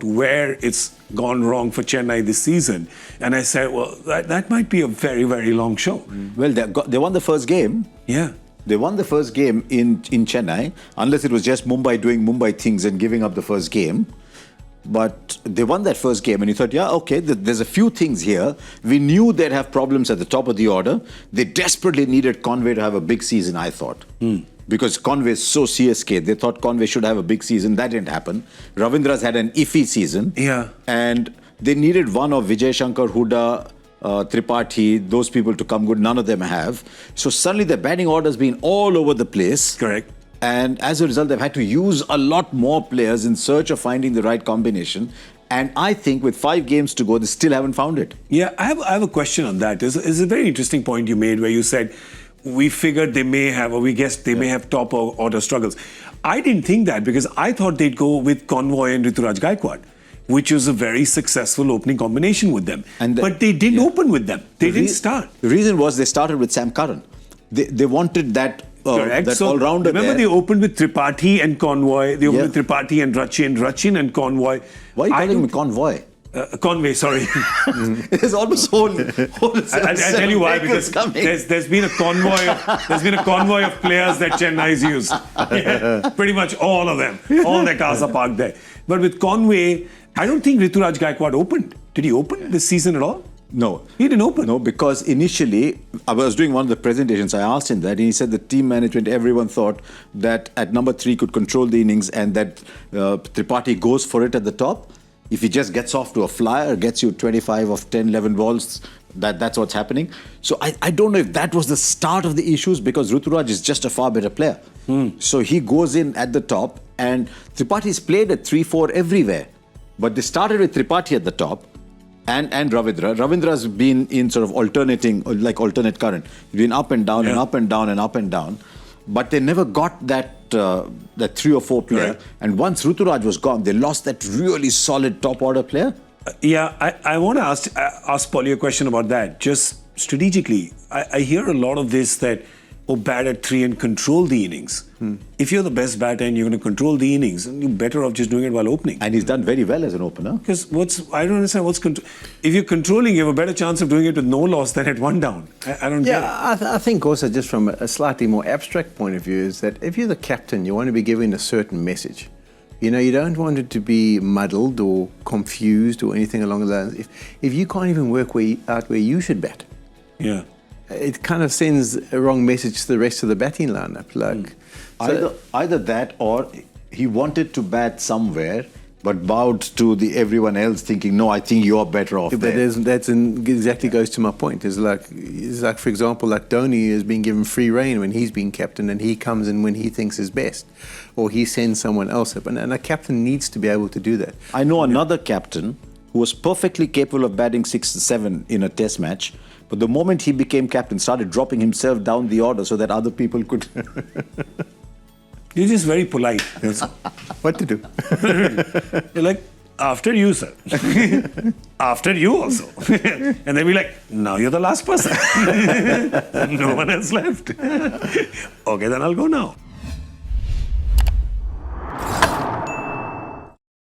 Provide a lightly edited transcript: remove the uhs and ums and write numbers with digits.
where it's gone wrong for Chennai this season. And I said, well, that might be a very, very long show. Well, they won the first game. Yeah. They won the first game in Chennai, unless it was just Mumbai doing Mumbai things and giving up the first game. But they won that first game and you thought, yeah, okay, there's a few things here. We knew they'd have problems at the top of the order. They desperately needed Conway to have a big season, I thought. Because Conway is so CSK. They thought Conway should have a big season. That didn't happen. Ravindra's had an iffy season. Yeah. And they needed one of Vijay Shankar, Huda, Tripathi, those people to come good. None of them have. So suddenly the batting order's been all over the place. Correct. And as a result, they've had to use a lot more players in search of finding the right combination. And I think with 5 games to go, they still haven't found it. Yeah, I have a question on that. It's a very interesting point you made where you said, we figured they may have, or we guessed they may have top order struggles. I didn't think that because I thought they'd go with Convoy and Rituraj Gaikwad, which was a very successful opening combination with them. But they didn't open with them. They didn't start. The reason was they started with Sam Curran. They wanted that all-rounder. Remember they opened with Tripathi and Convoy. They opened with Tripathi and Rachin and Convoy. Why are you calling him Convoy? Conway, sorry. There's almost whole I'll tell you why, because there's been a convoy of players that Chennai's used. Yeah, pretty much all of them. All their cars are parked there. But with Conway, I don't think Rituraj Gaikwad opened. Did he open this season at all? No. He didn't open? No, because initially, I was doing one of the presentations, I asked him that, and he said the team management, everyone thought that at number 3 could control the innings and that Tripathi goes for it at the top. If he just gets off to a flyer, gets you 25 of 10, 11 balls, that's what's happening. So I don't know if that was the start of the issues because Ruturaj is just a far better player. So he goes in at the top and Tripathi's played at 3-4 everywhere. But they started with Tripathi at the top and Ravindra. Ravindra's been in sort of alternating, like alternate current. He's been up and down and up and down and up and down. But they never got that 3 or 4 player. Right. And once Ruturaj was gone, they lost that really solid top order player. I want to ask Polly a question about that. Just strategically, I hear a lot of this that, bat at 3 and control the innings. If you're the best batter and you're going to control the innings, you're better off just doing it while opening. And he's done very well as an opener. Because I don't understand what's if you're controlling, you have a better chance of doing it with no loss than at 1 down. I don't get it. I think also just from a slightly more abstract point of view is that if you're the captain, you want to be giving a certain message. You know, you don't want it to be muddled or confused or anything along those lines. If you can't even work out where you should bat, it kind of sends a wrong message to the rest of the batting lineup. Like either that or he wanted to bat somewhere but bowed to everyone else thinking, no, I think you're better off there. But that exactly goes to my point. It's like, for example, like Dhoni has been given free rein when he's been captain and he comes in when he thinks is best. Or he sends someone else up. And a captain needs to be able to do that. I know another captain who was perfectly capable of batting 6 to 7 in a test match. But the moment he became captain, started dropping himself down the order so that other people could... You're just very polite. What to do? You're like, after you, sir. After you also. And they'll be like, now you're the last person. No one else left. Okay, then I'll go now.